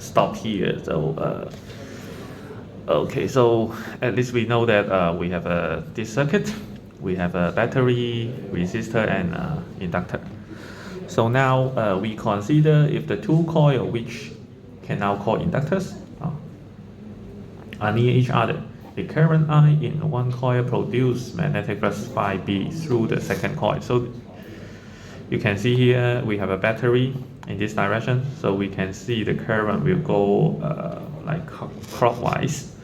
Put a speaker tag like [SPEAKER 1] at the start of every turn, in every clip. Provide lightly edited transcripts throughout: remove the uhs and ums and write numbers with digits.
[SPEAKER 1] stop here. So okay, so at least we know that we have this circuit, we have a battery, resistor, and inductor. So now we consider if the two coils, which can now call inductors, are near each other. The current I in one coil produces magnetic flux phi B through the second coil. So you can see here we have a battery in this direction, so we can see the current will go like clockwise.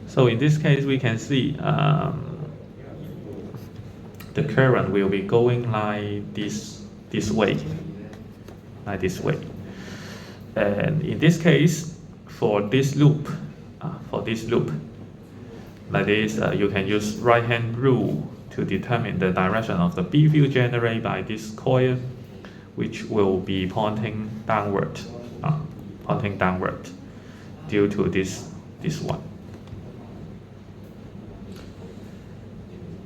[SPEAKER 1] So in this case, we can see the current will be going like this way, like this way. And in this case, for this loop, like this, you can use right-hand rule to determine the direction of the B field generated by this coil, which will be pointing downward, due to this one.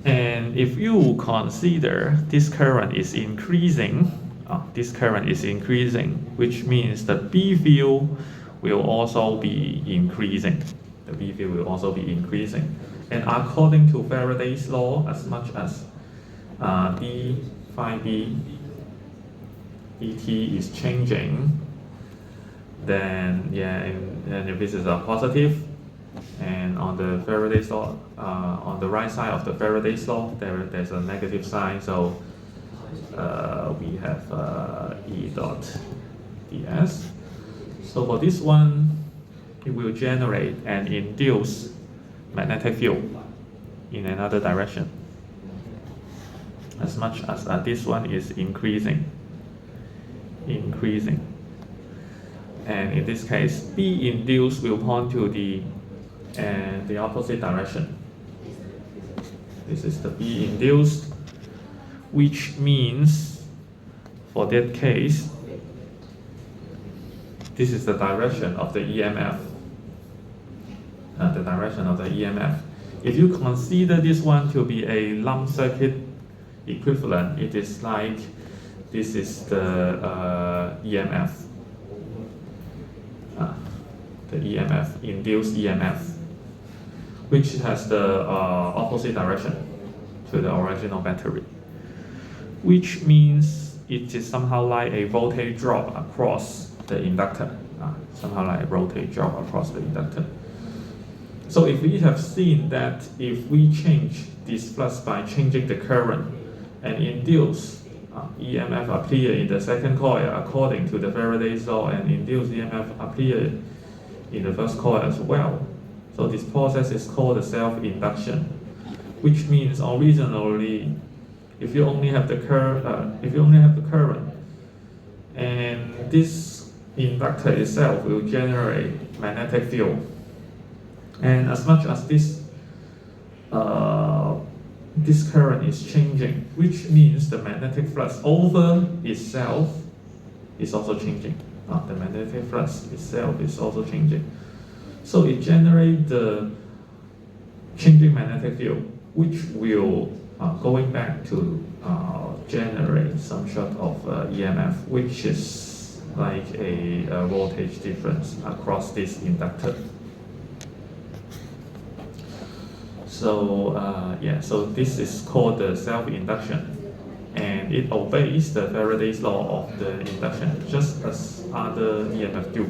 [SPEAKER 1] And if you consider this current is increasing, which means the B field will also be increasing. And according to Faraday's law, as much as d phi b dt is changing, then and if this is a positive, and on the Faraday's law, on the right side of the Faraday's law, there's a negative sign. So we have E dot ds. So for this one, it will generate and induce magnetic field in another direction, as much as this one is increasing. And in this case, B induced will point to the opposite direction. This is the B induced, which means for that case, this is the direction of the EMF. If you consider this one to be a lump circuit equivalent, it is like this is the EMF, induced EMF, which has the opposite direction to the original battery, which means it is somehow like a voltage drop across the inductor. So if we have seen that if we change this flux by changing the current and induce EMF appear in the second coil according to the Faraday's law, and induced EMF appear in the first coil as well. So this process is called the self-induction, which means originally, if you only have the current, and this inductor itself will generate magnetic field, and as much as this current is changing, which means the magnetic flux over itself is also changing. The magnetic flux itself is also changing. So it generates the changing magnetic field, which will going back to generate some sort of EMF, which is like a voltage difference across this inductor. So so this is called the self-induction, and it obeys the Faraday's law of the induction, just as other EMF do.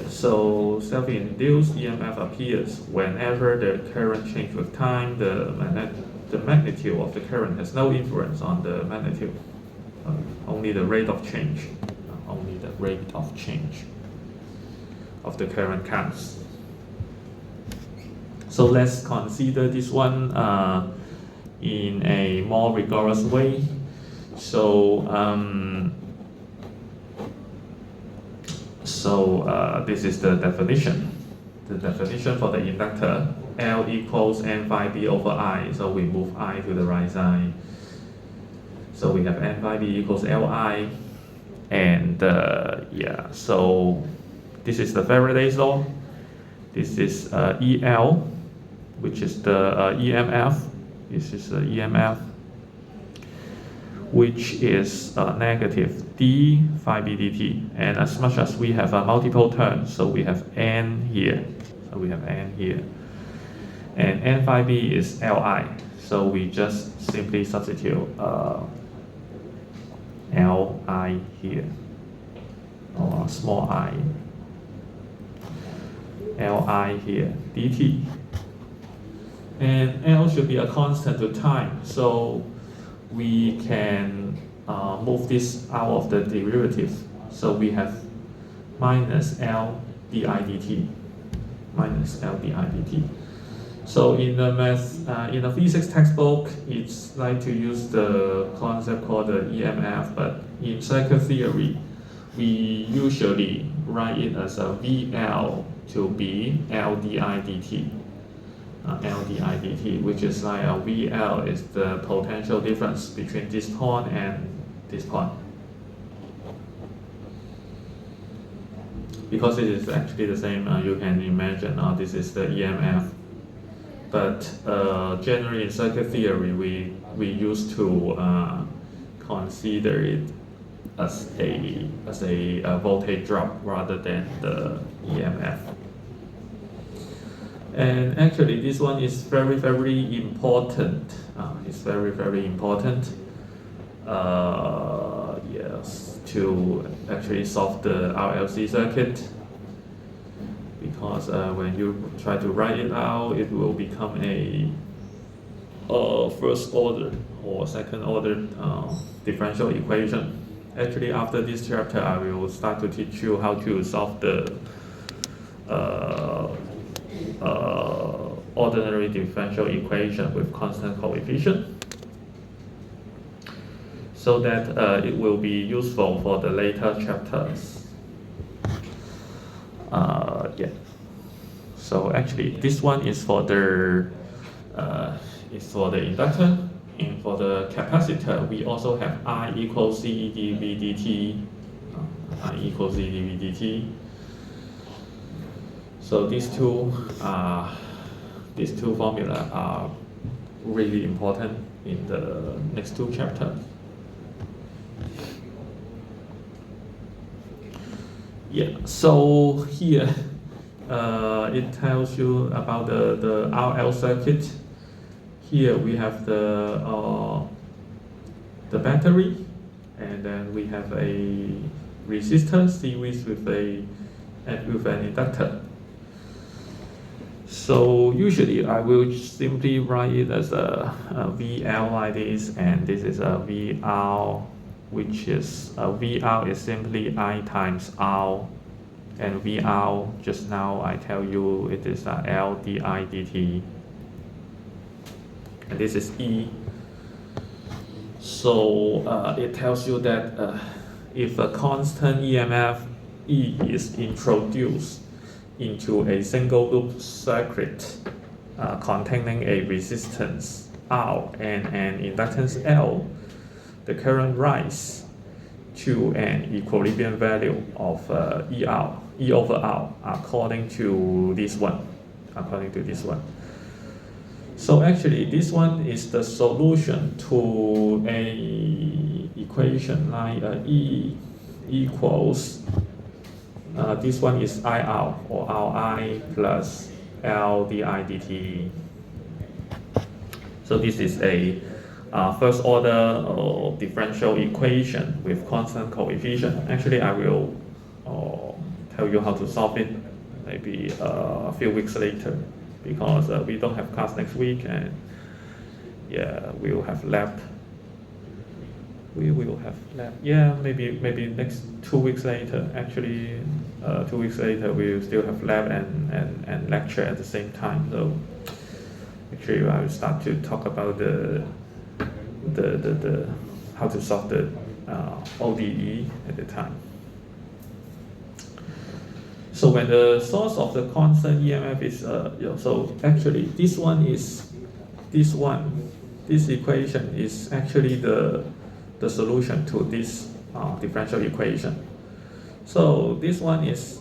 [SPEAKER 1] So self-induced EMF appears whenever the current changes with time. The magnitude of the current has no influence on the magnitude, only the rate of change. Of the current counts. So let's consider this one in a more rigorous way. So this is the definition. The definition for the inductor: L equals N phi B over I. So we move I to the right side. So we have N phi B equals Li, and so this is the Faraday's law. This is EL, which is the EMF. This is the EMF, which is negative d phi b dt. And as much as we have a multiple term, so we have n here. So we have n here. And n phi b is Li. So we just simply substitute Li here, or small I. Li here, dt. And L should be a constant to time, so we can move this out of the derivative. So we have minus L di dt, minus L di dt. So in the in the physics textbook, it's like to use the concept called the EMF, but in circuit theory, we usually write it as a VL to be L di dt. L di dt, which is like a VL is the potential difference between this point and this point. Because it is actually the same, you can imagine this is the EMF. But generally in circuit theory, we used to consider it as a voltage drop rather than the EMF. And actually, this one is very, very important. It's very, very important. Yes, to actually solve the RLC circuit. Because when you try to write it out, it will become a first order or second order differential equation. Actually, after this chapter, I will start to teach you how to solve the ordinary differential equation with constant coefficient, so that it will be useful for the later chapters. Yeah. So actually, this one is for the inductor, and for the capacitor, we also have I equals C dV dt. I equals C dV dt. So these two formula are really important in the next two chapters. Yeah. So here it tells you about the RL circuit. Here we have the battery, and then we have a resistor series with an inductor. So usually I will simply write it as a VL like this, and this is a VR, which is VR is simply I times R, and VR just now I tell you it is L di dt, and this is E. So it tells you that if a constant EMF E is introduced into a single loop circuit containing a resistance R and an inductance L, the current rises to an equilibrium value of E over R according to this one. So actually, this one is the solution to a equation like E equals this one is IR or Ri plus L di dt. So this is a first order differential equation with constant coefficient. Actually, I will tell you how to solve it maybe a few weeks later, because we don't have class next week, and yeah, we will have lab. Yeah, maybe next 2 weeks later. Actually, 2 weeks later we will still have lab and lecture at the same time. So actually, I will start to talk about the how to solve the ODE at the time. So when the source of the constant EMF is so actually this equation is actually the solution to this differential equation. So this one is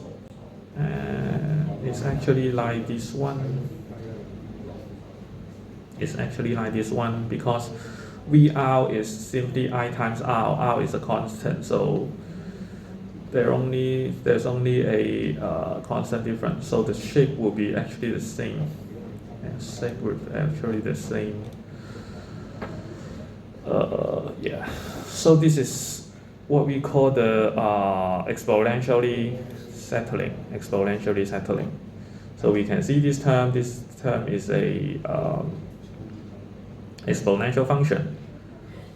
[SPEAKER 1] actually like this one. It's actually like this one, because V-R is simply I times R. R is a constant, so there's only a constant difference. So the shape will be actually the same. And shape will actually the same. Yeah. So this is what we call the exponentially settling. So we can see this term is a exponential function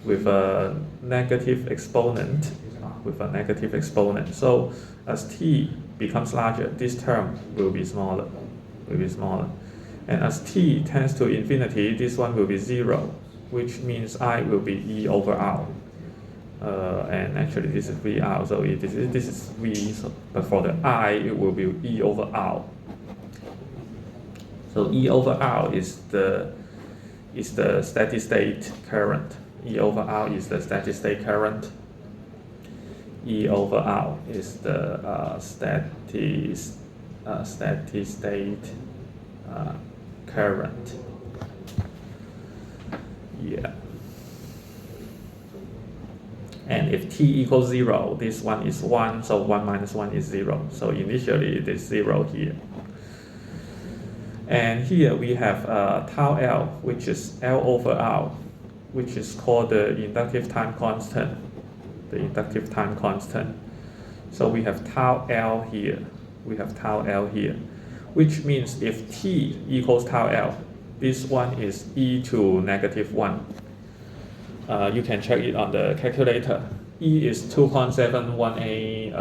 [SPEAKER 1] with a negative exponent. So as t becomes larger, this term will be smaller. And as t tends to infinity, this one will be 0, which means I will be E over R. And actually this is VR, so this is V, so, but for the I, it will be E over R. So E over R is the steady state current. E over R is the steady state current. E over R is the steady state current. Yeah. And if t equals 0, this one is 1, so 1 minus 1 is 0. So initially it is 0 here. And here we have tau L, which is L over R, which is called the inductive time constant. So we have tau L here. Which means if t equals tau L, this one is e to negative 1. You can check it on the calculator. E is 2.718,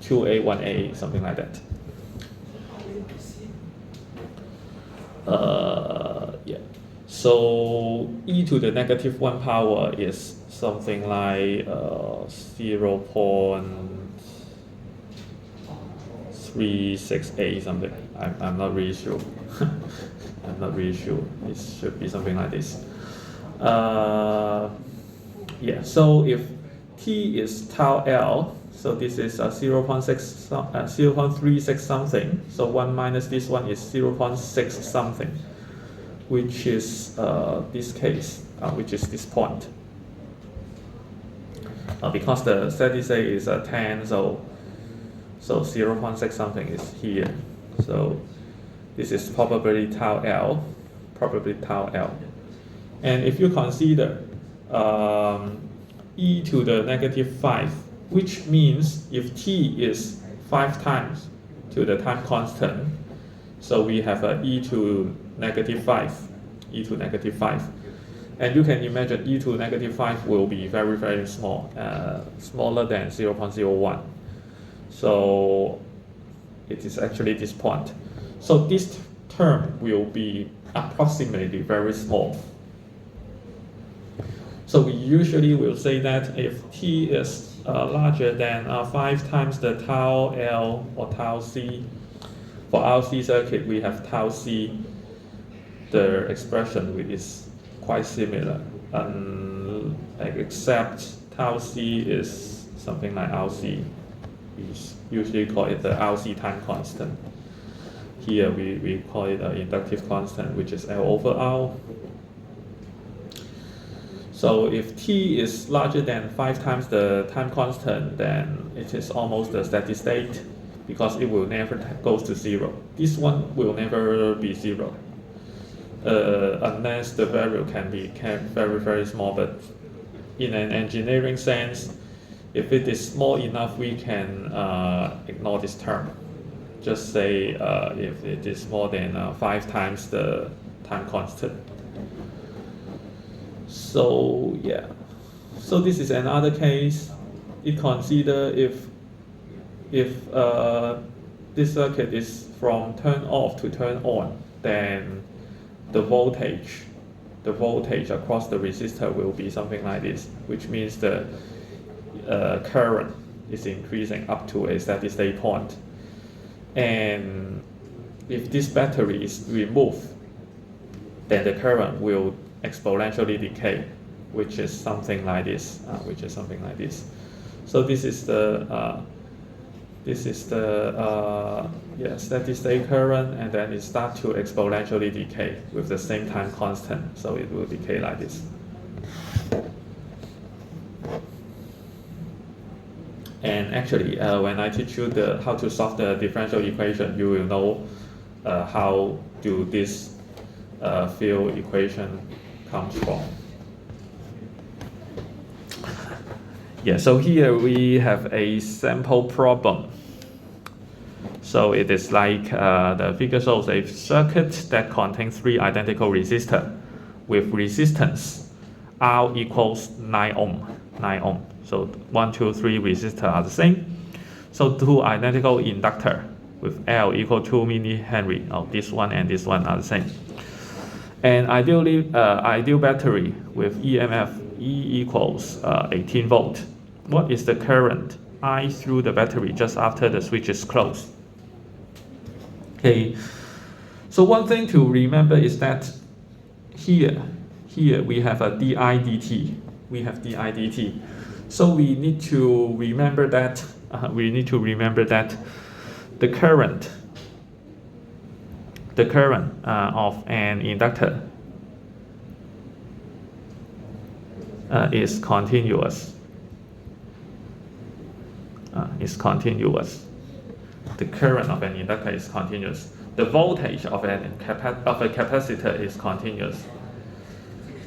[SPEAKER 1] 2A1A, something like that. Yeah. So e to the negative 1 power is something like 0.368 something. I'm not really sure. It should be something like this. Yeah. So if t is tau L, so this is 0.36 something. So 1 minus this one is 0.6 something, which is this case, which is this point. Because the steady state is 10, so 0.6 something is here. So this is probably tau L. And if you consider e to the negative 5, which means if t is 5 times to the time constant, so we have e to negative 5. And you can imagine e to negative 5 will be very, very small, smaller than 0.01. So it is actually this point. So this term will be approximately very small. So we usually will say that if t is larger than 5 times the tau L or tau C, for RC circuit we have tau C, the expression is quite similar, except tau C is something like RC. We usually call it the RC time constant. Here we call it an inductive constant, which is L over R. So if t is larger than 5 times the time constant, then it is almost a steady state, because it will never goes to 0. This one will never be 0, unless the value can be very, very small. But in an engineering sense, if it is small enough, we can ignore this term. Just say if it is more than 5 times the time constant. So yeah, so this is another case. It consider if this circuit is from turn off to turn on, then the voltage across the resistor will be something like this, which means the current is increasing up to a steady state point. And if this battery is removed, then the current will exponentially decay, which is something like this. So this is the This is the steady state current, and then it starts to exponentially decay with the same time constant. So it will decay like this. And actually, when I teach you how to solve the differential equation, you will know how do this field equation comes from. Yeah, so here we have a sample problem. So it is like the figure shows a circuit that contains 3 identical resistors with resistance R equals 9 ohm. So 1, 2, 3 resistors are the same. So 2 identical inductor with L equal 2 millihenry. Oh, this one and this one are the same. And ideal battery with EMF E equals 18 volt. What is the current I through the battery just after the switch is closed? Okay, so one thing to remember is that here we have a di dt. We have di dt. So we need to remember that the current of an inductor is continuous. The current of an inductor is continuous. The voltage of a capacitor is continuous,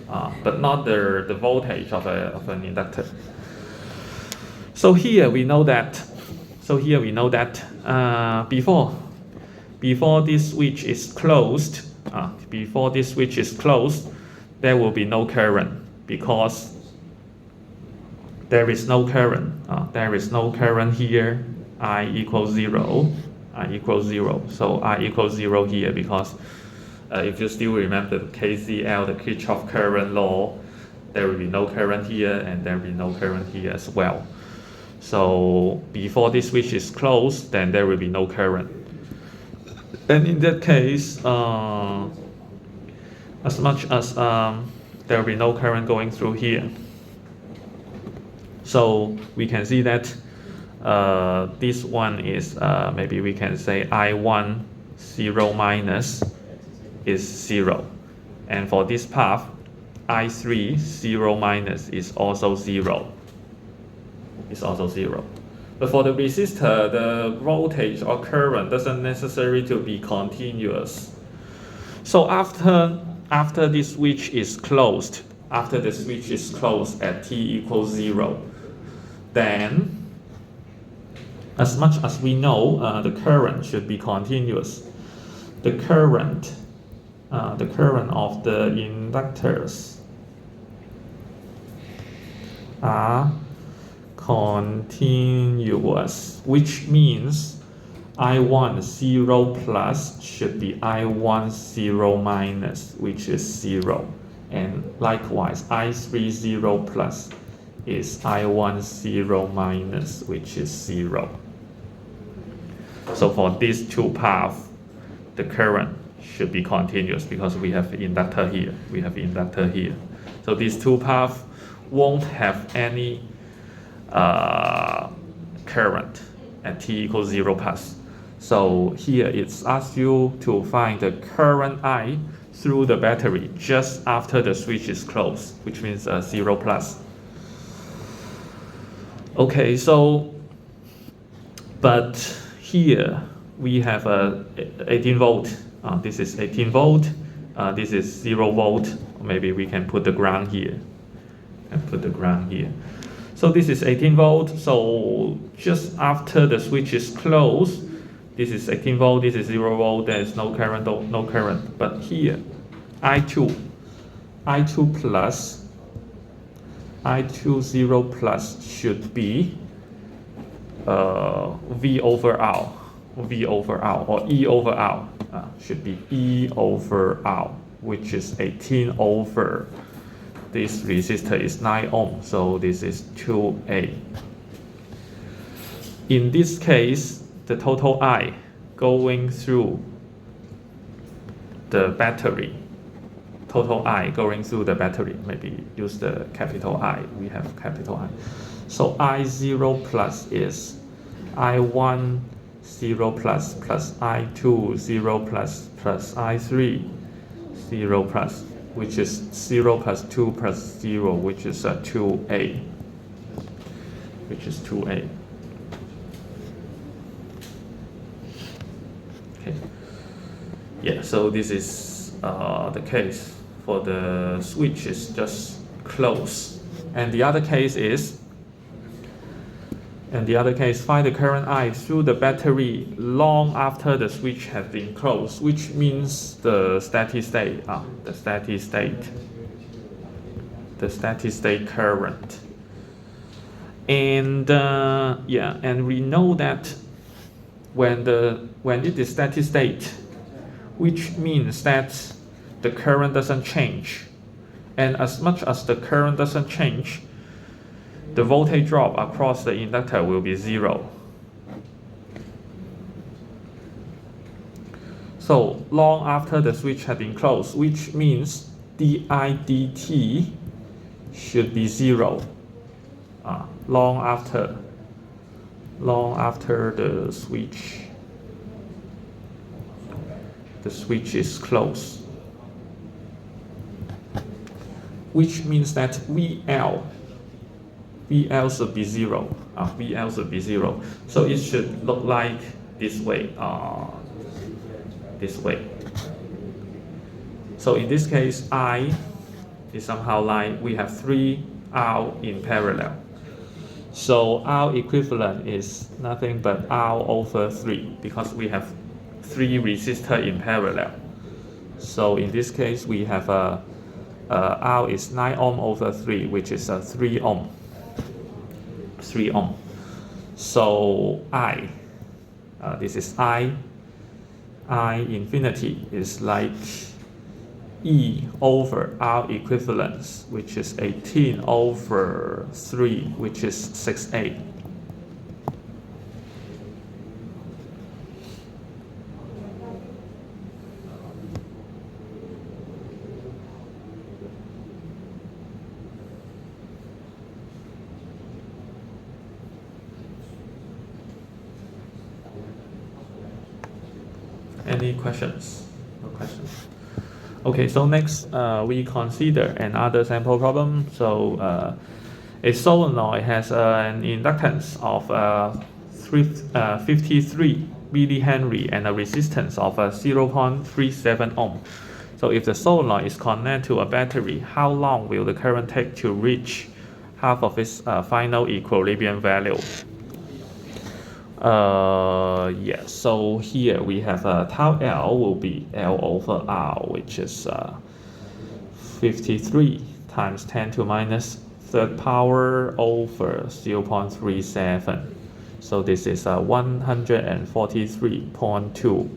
[SPEAKER 1] but not the voltage of an inductor. So here we know that. Before this switch is closed, there will be no current because there is no current. There is no current here. I equals 0. So I equals 0 here because if you still remember the KCL, the Kirchhoff current law, there will be no current here and there will be no current here as well. So before this switch is closed, then there will be no current. And in that case, as much as there will be no current going through here, so we can see that this one is maybe we can say I1 0 minus is 0, and for this path I3 0 minus is also 0. But for the resistor, the voltage or current doesn't necessarily to be continuous. So after this switch is closed, at t equals 0, then as much as we know, the current should be continuous. The current of the inductors are continuous, which means I1 0 plus should be I1 0 minus, which is 0. And likewise, I3 0 plus is I1 0 minus, which is 0. So for these two paths, the current should be continuous because we have inductor here. So these two paths won't have any current at t equals 0 plus. So here it's asked you to find the current I through the battery just after the switch is closed, which means 0 plus. Okay, so but here we have a 18 volt. This is 18 volt. This is 0 volt. Maybe we can put the ground here. So this is 18 volt. So just after the switch is closed, this is 18 volt. This is 0 volt. There is no current. But here, I2 plus, I2 0 plus should be V over R, or E over R. Should be E over R, which is 18 over this resistor is 9 ohm, so this is 2A. In this case, the total I going through the battery, maybe use the capital I, we have capital I. So I0 plus is I1 0 plus I2 0 plus I3 0 plus, which is 0 plus 2 plus 0, which is 2a, which is 2a. Okay. Yeah, so this is the case for the switch is just close. And the other case is, find the current I through the battery long after the switch has been closed, which means the steady state, the steady state current. And yeah, and we know that when it is steady state, which means that the current doesn't change, and as much as the current doesn't change, the voltage drop across the inductor will be 0. So long after the switch has been closed, which means di dt should be 0. Long after the switch is closed, which means that VL should be 0. VL should be 0. So it should look like this way. This way. So in this case, I is somehow like we have 3 R in parallel. So R equivalent is nothing but R over 3 because we have 3 resistors in parallel. So in this case, we have R is 9 ohm over 3, which is 3 ohm. 3 ohm. So I, this is I infinity is like E over R equivalence, which is 18 over 3, which is 6a. Any questions? No questions. Okay, so next we consider another sample problem. So a solenoid has an inductance of 53 millihenry and a resistance of 0.37 ohm. So if the solenoid is connected to a battery, how long will the current take to reach half of its final equilibrium value? Yes, so here we have tau L will be L over R, which is 53 times 10 to minus third power over 0.37. So this is 143.2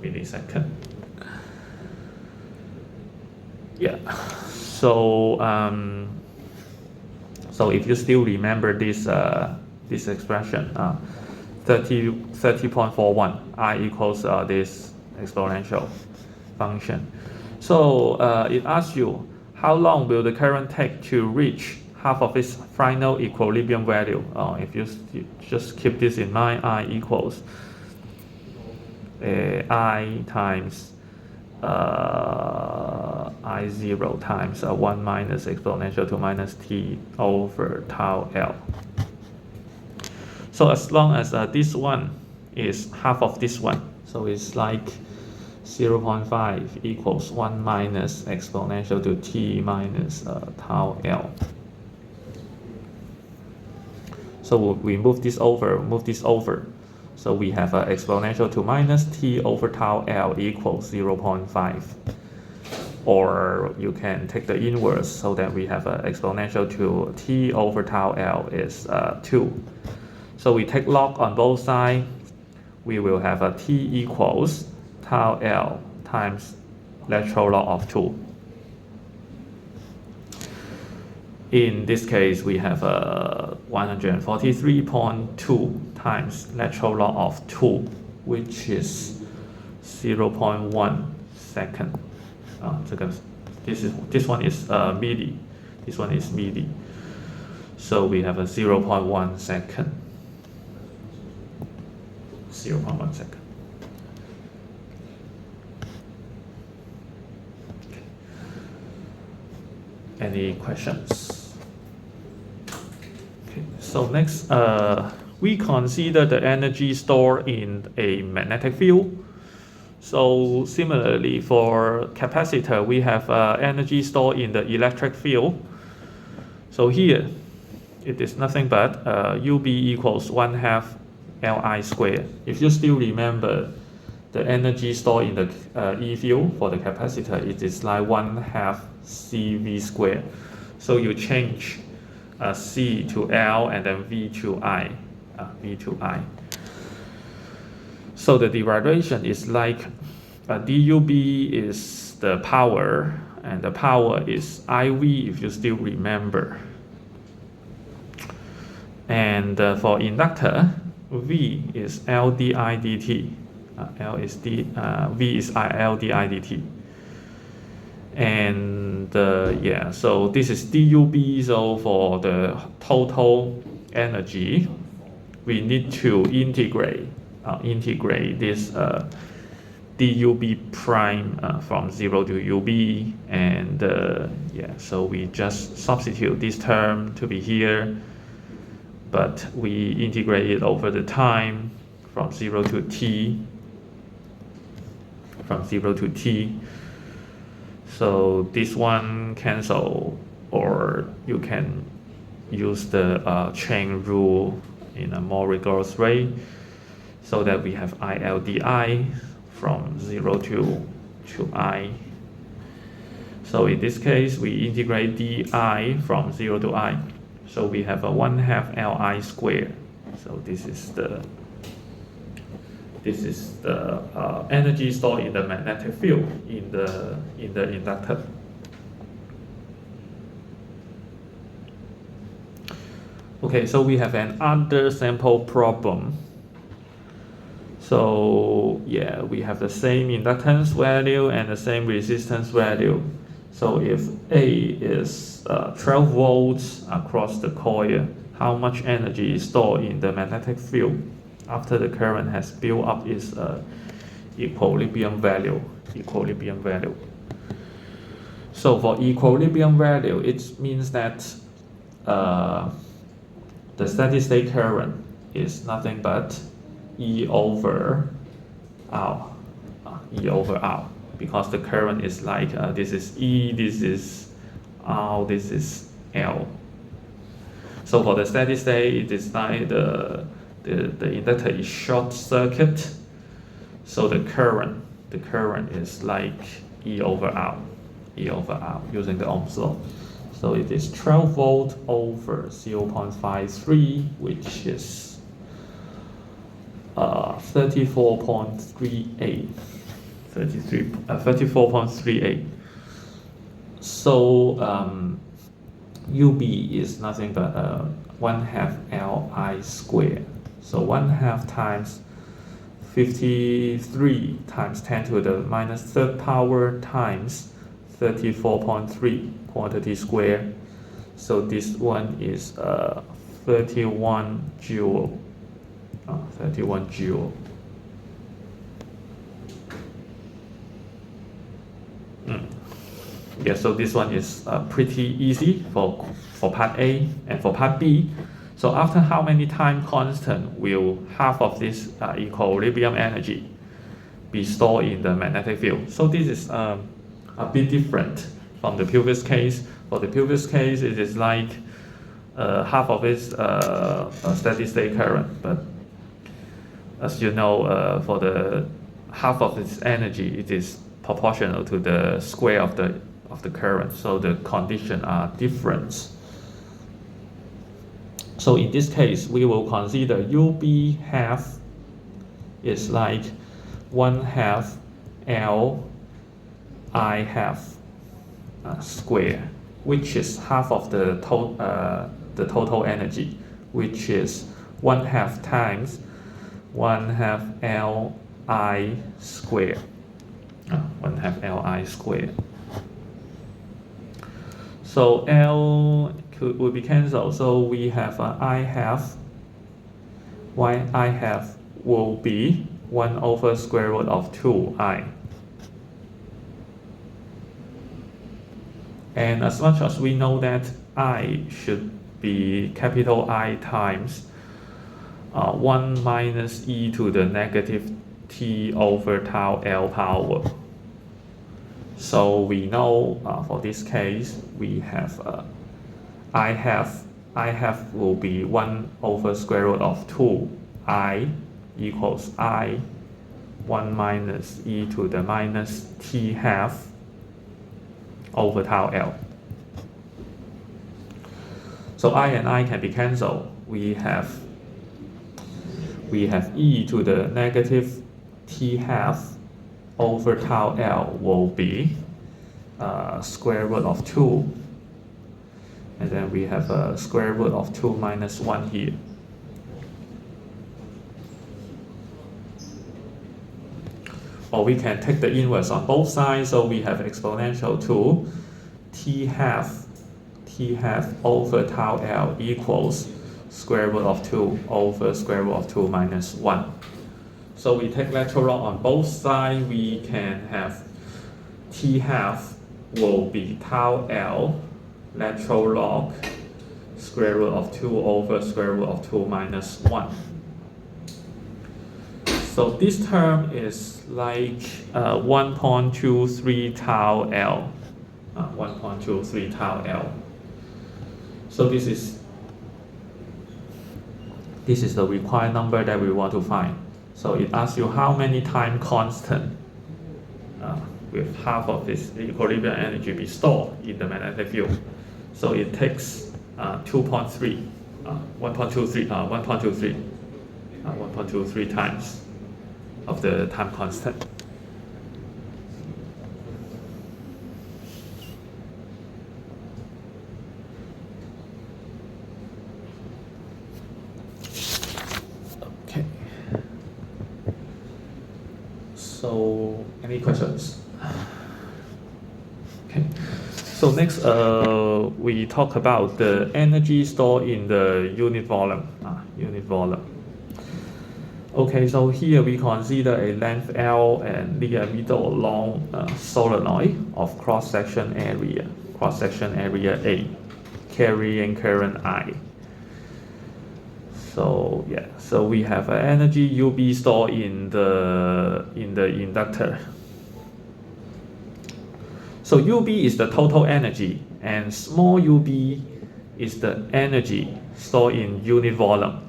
[SPEAKER 1] millisecond. Yeah. So so if you still remember this expression, 30.41 I equals this exponential function. So it asks you how long will the current take to reach half of its final equilibrium value. If you just keep this in mind, I equals I times I0 times 1 minus exponential to minus t over tau L. So as long as this one is half of this one, so it's like 0.5 equals 1 minus exponential to t minus tau L. So we move this over. So we have exponential to minus t over tau L equals 0.5. Or you can take the inverse so that we have exponential to t over tau L is 2. So we take log on both sides. We will have a t equals tau L times lateral log of 2. In this case, we have 143.2 times lateral log of 2, which is 0.1 second. This one is milli. This one is milli. So we have a 0.1 second. 0.1 second. Okay. Any questions? Okay. So next, we consider the energy stored in a magnetic field. So similarly, for capacitor, we have energy stored in the electric field. So here, it is nothing but UB equals 1/2 Li squared. If you still remember the energy stored in the E field for the capacitor, it is like 1/2 CV squared. So you change C to L and then V to I. So the derivation is like dUB is the power, and the power is IV if you still remember. And for inductor, V is L di dt. V is L di dt. And yeah, so this is dUB. So for the total energy, we need to integrate this dUB prime from 0 to UB, and yeah, so we just substitute this term to be here, but we integrate it over the time from 0 to t. So this one cancel, or you can use the chain rule in a more rigorous way, so that we have ILDI from 0 to I. So in this case, we integrate DI from 0 to I. So we have a 1/2 Li squared. So this is the energy stored in the magnetic field in the inductor. Okay, so we have another sample problem. So yeah, we have the same inductance value and the same resistance value. So if A is 12 volts across the coil, how much energy is stored in the magnetic field after the current has built up its equilibrium value? So for equilibrium value, it means that the steady state current is nothing but E over R, because the current is like this is E, this is R, this is L. So for the steady state, it is like the inductor is short circuit, so the current is like E over R using the Ohm's law. So it is 12 volt over 0.53, which is 34.38. So UB is nothing but 1/2 Li squared. So 1/2 times 53 times 10 to the minus third power times 34.3 quantity square. So this one is 31 joule. 31 joule. Yeah, so this one is pretty easy for part A. And for part B, so after how many time constant will half of this equilibrium energy be stored in the magnetic field? So this is a bit different from the previous case. For the previous case, it is like half of its steady state current, but as you know, for the half of its energy, it is proportional to the square of the current. So the conditions are different. So in this case, we will consider UB half is like 1/2 L I half square, which is half of the total energy, which is 1/2 times 1/2 Li square. 1/2 Li square. So L will be cancelled. So we have I half will be 1 over square root of 2i. And as much as we know that I should be capital I times 1 minus e to the negative t over tau L power. So we know for this case we have I have will be 1 over square root of 2i equals I 1 minus e to the minus t half over tau L. So I and I can be cancelled. We have e to the negative t half over tau L will be square root of 2, and then we have a square root of 2 minus 1 here. Or we can take the inverse on both sides, so we have exponential 2 t half over tau L equals square root of 2 over square root of 2 minus 1. So we take lateral log on both sides, we can have t half will be tau L lateral log square root of 2 over square root of 2 minus 1. So this term is like 1.23 tau L. 1.23 tau L. So this is the required number that we want to find. So it asks you how many time constant with half of this equilibrium energy be stored in the magnetic field. So it takes 1.23 times of the time constant. Okay. So any questions? Okay. So next, we talk about the energy stored in the unit volume. Okay, so here we consider a length L and diameter long solenoid of cross-section area A, carrying current I. So yeah, so we have an energy UB stored in the inductor. So UB is the total energy, and small UB is the energy stored in unit volume.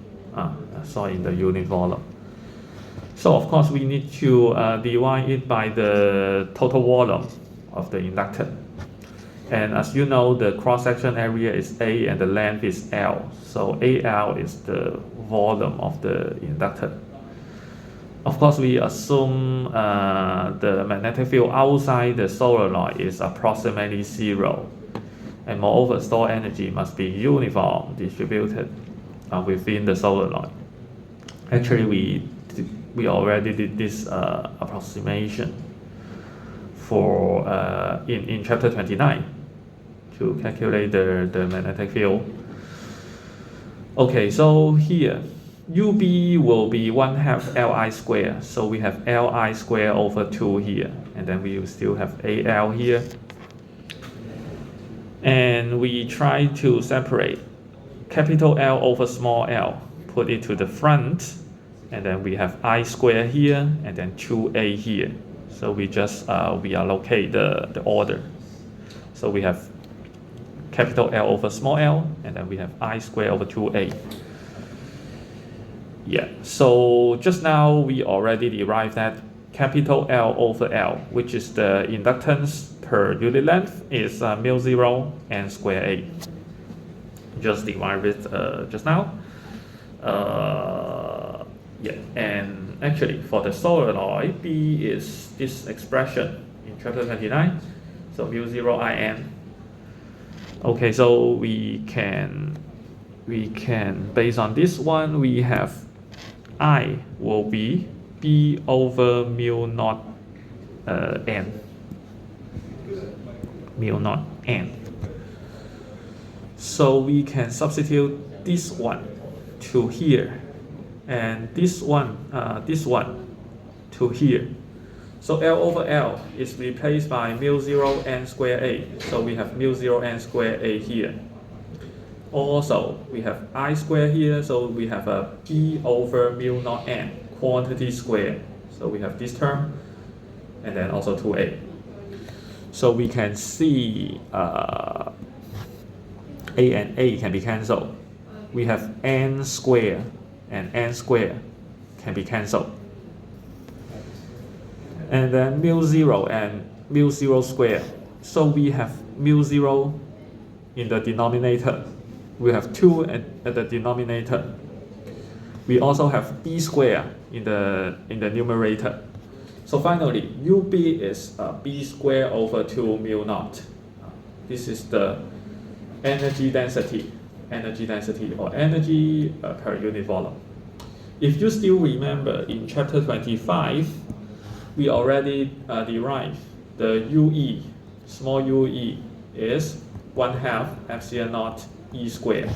[SPEAKER 1] So of course we need to divide it by the total volume of the inductor. And as you know, the cross-section area is A and the length is L. So AL is the volume of the inductor. Of course, we assume the magnetic field outside the solenoid is approximately 0. And moreover, stored energy must be uniform distributed within the solenoid. Actually, we already did this approximation for in chapter 29 to calculate the magnetic field. Okay, so here UB will be 1/2 Li square, so we have Li square over 2 here, and then we will still have AL here. And we try to separate capital L over small l, put it to the front, and then we have I square here, and then 2A here. So we just reallocate the order. So we have capital L over small l, and then we have I square over 2A. Yeah, so just now we already derived that capital L over L, which is the inductance per unit length, is μ0 and square A. Just derived it just now. Yeah, and actually for the solenoid, B is this expression in chapter 29. So μ0 In. Okay, so we can based on this one, we have I will be B over μ0 n. μ0 n. So we can substitute this one to here, and this one to here. So L over L is replaced by mu 0 n square A. So we have mu 0 n square A here. Also, we have I square here, so we have a B over mu naught n, quantity square. So we have this term, and then also 2A. So we can see A and A can be cancelled. We have n square and n square can be cancelled. And then mu 0 and mu 0 square. So we have mu 0 in the denominator. We have 2 at the denominator. We also have b square in the numerator. So finally, UB is b square over 2 mu naught. This is the energy density or energy per unit volume. If you still remember, in chapter 25, we already derived the UE, small UE is 1/2 epsilon naught E squared.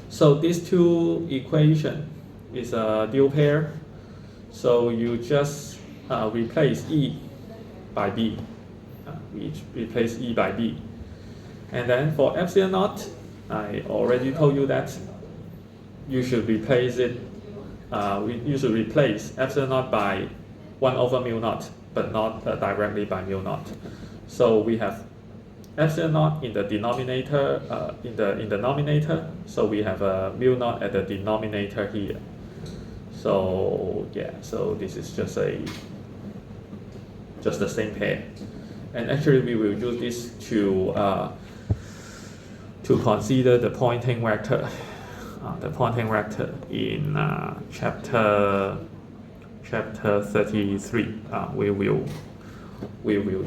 [SPEAKER 1] So these two equation is a dual pair. So you just replace E by B. We replace E by B. And then for epsilon naught, I already told you that you should replace it. You should replace epsilon naught by 1 over mu naught, but not directly by mu naught. So we have epsilon naught in the denominator, in the numerator. So we have a mu naught at the denominator here. So yeah, so this is just the same pair. And actually, we will use this to consider the Poynting vector. The Poynting vector in chapter 33. We will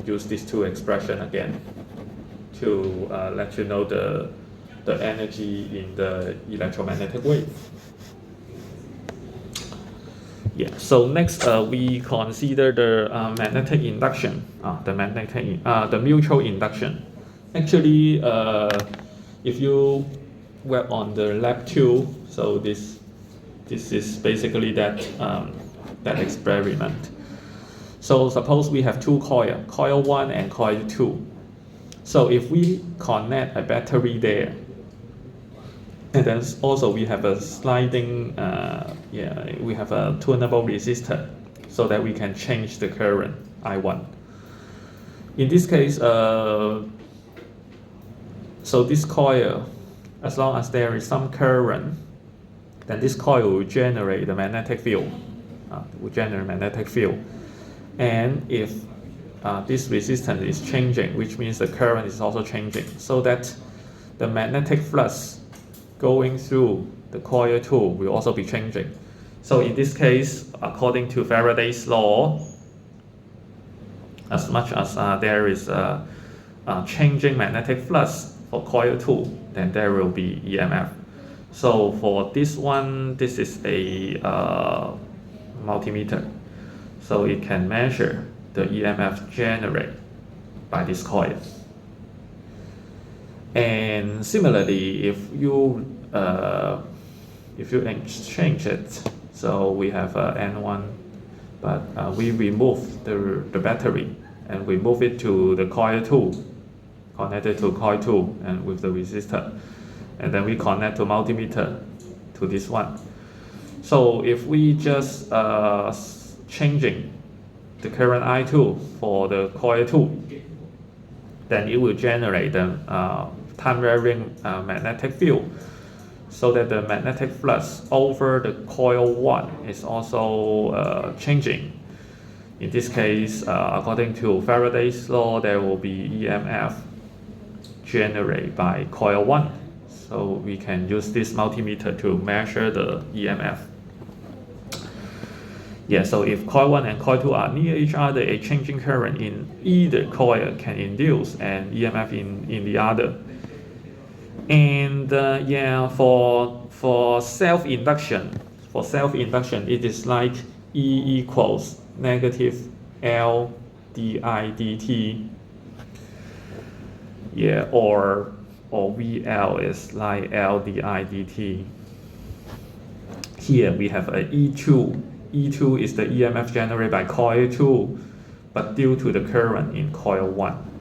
[SPEAKER 1] use these two expressions again to let you know the energy in the electromagnetic wave. Yeah. So next, we consider the magnetic induction. The mutual induction. Actually, if you were on the lab 2, so this is basically that experiment. So suppose we have two coil 1 and coil 2. So if we connect a battery there, and then also we have a sliding, we have a tunable resistor, so that we can change the current I1. In this case, so this coil, as long as there is some current, then this coil will generate the magnetic field. And if this resistance is changing, which means the current is also changing, so that the magnetic flux going through the coil 2 will also be changing. So in this case, according to Faraday's law, as much as there is a changing magnetic flux for coil 2, then there will be EMF. So for this one, this is a multimeter. So it can measure the EMF generated by this coil. And similarly, if you exchange it, so we have N1, but we remove the battery and we move it to the coil 2, connected to coil 2 and with the resistor, and then we connect to multimeter to this one. So if we just changing the current I2 for the coil 2, then it will generate the time varying magnetic field, so that the magnetic flux over the coil 1 is also changing. In this case, according to Faraday's law, there will be EMF generated by coil 1. So we can use this multimeter to measure the EMF. Yeah, so if coil 1 and coil 2 are near each other, a changing current in either coil can induce an EMF in the other. And for self-induction, it is like E equals negative L di dt. Yeah, or VL is like L di dt. Here we have a E2. E2 is the EMF generated by coil 2, but due to the current in coil 1.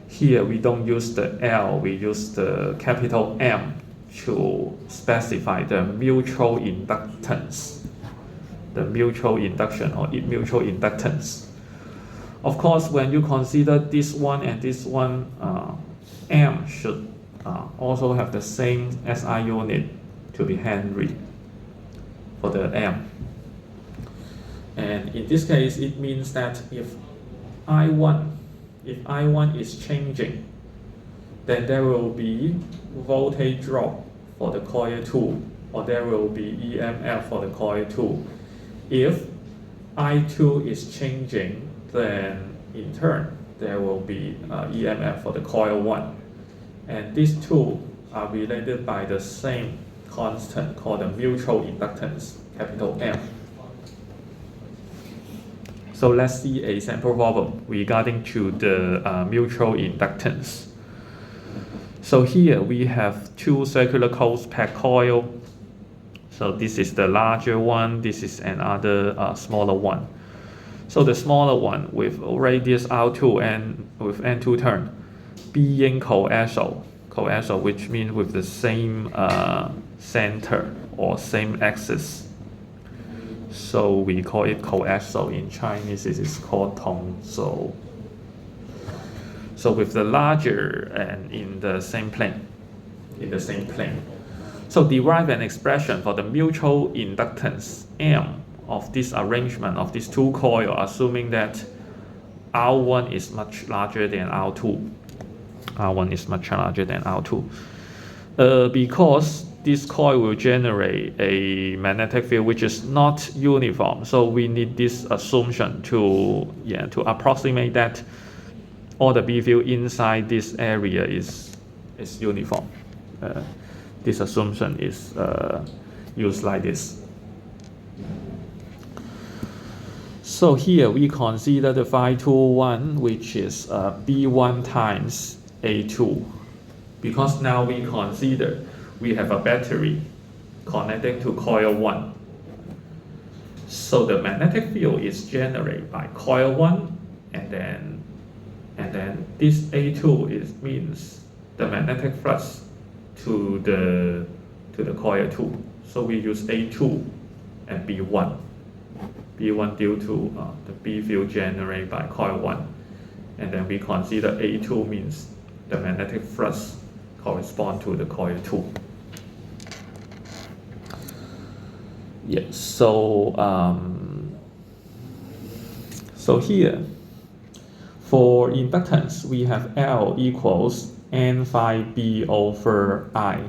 [SPEAKER 1] Here we don't use the L, we use the capital M to specify the mutual inductance, the mutual induction or mutual inductance. Of course, when you consider this one and this one, M should also have the same SI unit to be Henry for the M. And in this case, it means that if I1 is changing, then there will be voltage drop for the coil 2, or there will be EMF for the coil 2. If I2 is changing, then in turn there will be EMF for the coil 1. And these two are related by the same constant called the mutual inductance, capital M. So let's see a sample problem regarding to the mutual inductance. So here we have two circular coils per coil. So this is the larger one, this is another smaller one. So the smaller one with radius R2 and with N2 turn being coaxial, which means with the same center or same axis. So we call it coaxial. In Chinese it is called 同轴. So with the larger and in the same plane. So derive an expression for the mutual inductance M of this arrangement of these two coils, assuming that R1 is much larger than R2. R1 is much larger than R2. Because this coil will generate a magnetic field which is not uniform. So we need this assumption to approximate that all the B field inside this area is uniform. This assumption is used like this. So here we consider the phi21, which is B1 times A2, because now we consider we have a battery connecting to coil 1. So the magnetic field is generated by coil 1, and then this A2 means the magnetic flux to the coil 2. So we use A2 and B1. B1 due to the B field generated by coil 1, and then we consider A2 means the magnetic flux correspond to the coil 2. Yes, so here for inductance we have L equals N phi B over I.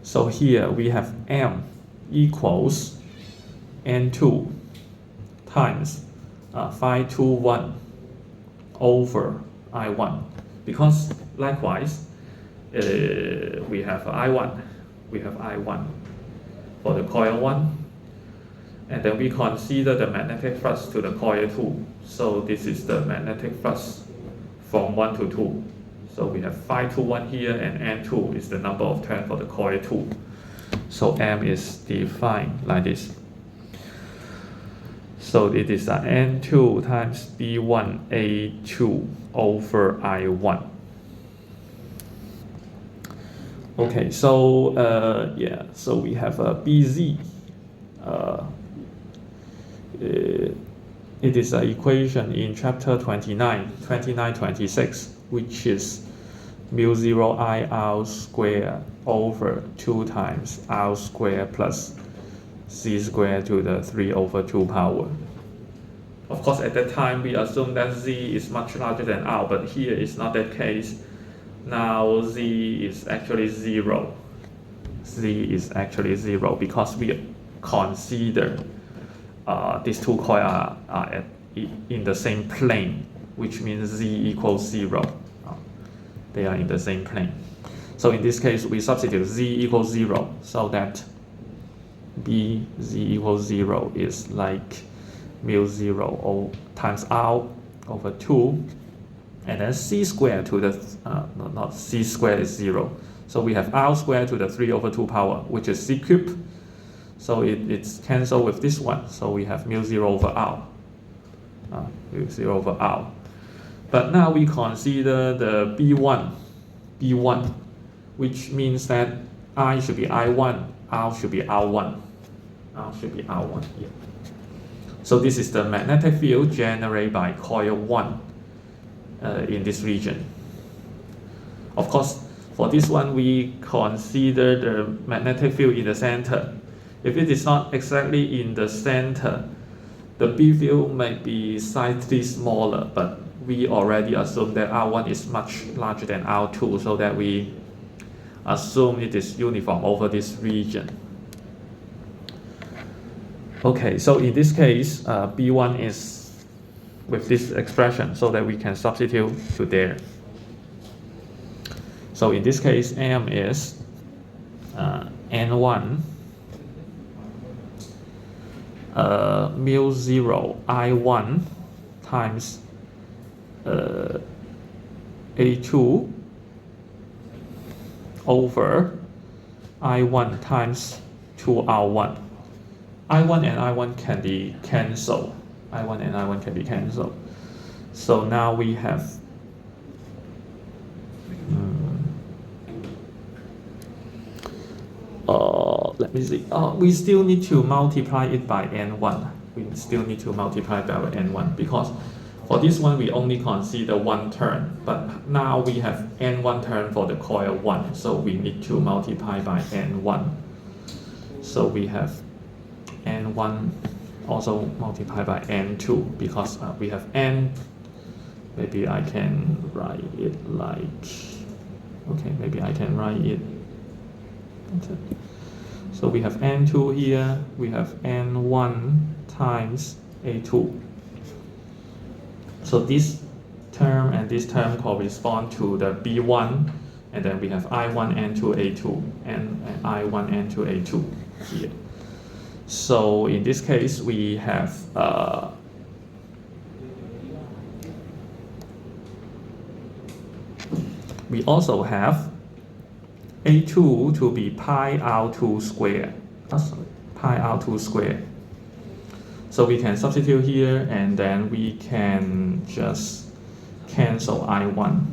[SPEAKER 1] So here we have M equals N2 times phi 21 over I1, because likewise we have I1 for the coil 1, and then we consider the magnetic flux to the coil 2. So this is the magnetic flux from 1 to 2. So we have phi 21 here, and N2 is the number of turns for the coil 2. So M is defined like this. So it is N2 times B1 A2 over I1. Okay, so so we have a BZ. It is an equation in chapter 29-26, which is mu 0 I R squared over 2 times R squared plus C squared to the 3 over 2 power. Of course, at that time we assume that Z is much larger than R, but here is not that case. Now Z is actually 0. Z is actually 0 because we consider these two coils are in the same plane, which means Z equals 0. They are in the same plane. So in this case, we substitute Z equals 0, so that B Z equals 0 is like mu 0 times R over 2, and then C squared to the, not C squared is 0. So we have R squared to the 3 over 2 power, which is C cubed. So it's cancelled with this one. So we have mu 0 over R. Mu 0 over R. But now we consider the B1, which means that I should be I1, R should be R1. R should be R1 here. So this is the magnetic field generated by coil 1 in this region. Of course, for this one, we consider the magnetic field in the center. If it is not exactly in the center, the B field may be slightly smaller, but we already assume that R1 is much larger than R2, so that we assume it is uniform over this region. Okay, so in this case, B1 is with this expression, so that we can substitute to there. So in this case, M is N1 mu 0 I1 times A2 over I1 times 2R1. I1 and I1 can be cancelled. I1 and I1 can be cancelled. So now we have let me see. We still need to multiply it by N1. We still need to multiply by N1 because for this one we only consider one turn, but now we have N1 turn for the coil 1, so we need to multiply by N1. So we have N1 also multiply by N2 because we have N. Maybe I can write it like, okay, maybe I can write it. So we have N2 here, we have N1 times A2. So this term and this term correspond to the B1, and then we have I1, N2, A2, and I1, N2, A2 here. So in this case, we have we also have A2 to be pi R2 squared. Pi R2 squared. So we can substitute here, and then we can just cancel I1.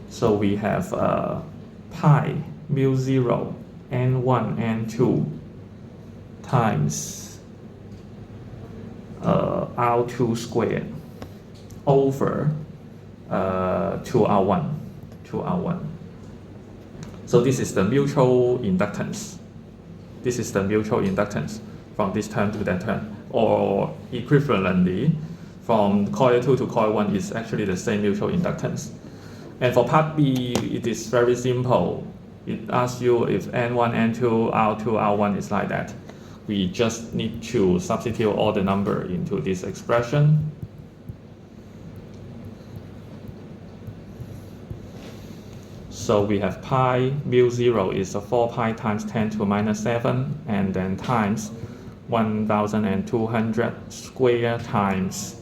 [SPEAKER 1] So we have pi mu 0 N1 N2 times R2 squared over 2R1. So this is the mutual inductance. This is the mutual inductance from this term to that term, or equivalently, from coil 2 to coil 1 is actually the same mutual inductance. And for part B, it is very simple. It asks you if N1, N2, R2, R1 is like that. We just need to substitute all the number into this expression. So we have pi mu 0 is 4 pi times 10 to minus 7, and then times 1200 square times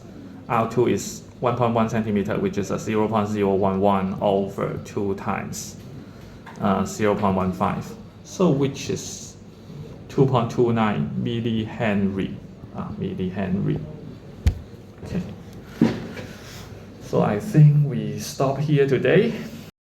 [SPEAKER 1] R2 is 1.1 centimeter, which is a 0.011 over 2 times 0.15. So which is 2.29 millihenry. Okay. So I think we stop here today.